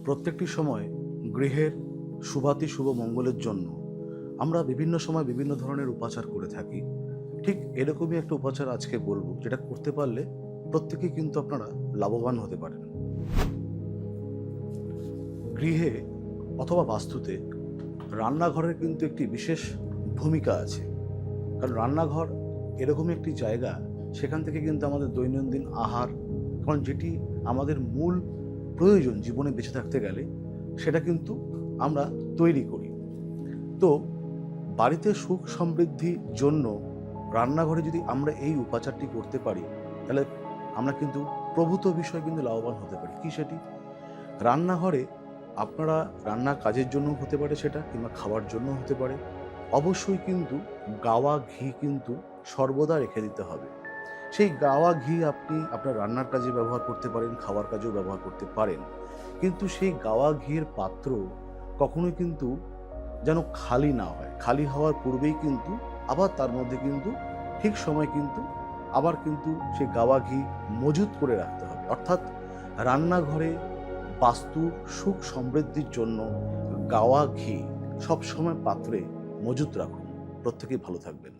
প্রত্যেকটি সময় গৃহের শুভাতি শুভ মঙ্গলের জন্য আমরা বিভিন্ন সময় বিভিন্ন ধরনের উপাচার করে থাকি। ঠিক এরকমই একটা উপাচার আজকে বলবো, যেটা করতে পারলে প্রত্যেকেই কিন্তু আপনারা লাভবান হতে পারেন। গৃহে অথবা বাস্তুতে রান্নাঘরের কিন্তু একটি বিশেষ ভূমিকা আছে। কারণ রান্নাঘর এরকমই একটি জায়গা, সেখান থেকে কিন্তু আমাদের দৈনন্দিন আহার, কারণ যেটি আমাদের মূল প্রয়োজন জীবনে বেঁচে থাকতে গেলে, সেটা কিন্তু আমরা তৈরি করি। তো বাড়িতে সুখ সমৃদ্ধির জন্য রান্নাঘরে যদি আমরা এই উপাচারটি করতে পারি, তাহলে আমরা কিন্তু প্রভূত বিষয় কিন্তু লাভবান হতে পারি। কি সেটি? রান্নাঘরে আপনারা রান্নার কাজের জন্য হতে পারে সেটা, কিংবা খাওয়ার জন্য হতে পারে। অবশ্যই কিন্তু গাওয়া ঘি কিন্তু সর্বদা রেখে দিতে হবে। সেই গাওয়া ঘি আপনি আপনার রান্নার কাজে ব্যবহার করতে পারেন, খাওয়ার কাজেও ব্যবহার করতে পারেন, কিন্তু সেই গাওয়া ঘিয়ের পাত্র কখনোই কিন্তু যেন খালি না হয়। খালি হওয়ার পূর্বেই কিন্তু আবার তার মধ্যে কিন্তু ঠিক সময় কিন্তু আবার কিন্তু সেই গাওয়া ঘি মজুত করে রাখতে হবে। অর্থাৎ রান্নাঘরে বাস্তু সুখ সমৃদ্ধির জন্য গাওয়া ঘি সবসময় পাত্রে মজুত রাখুন। প্রত্যেকেই ভালো থাকবেন।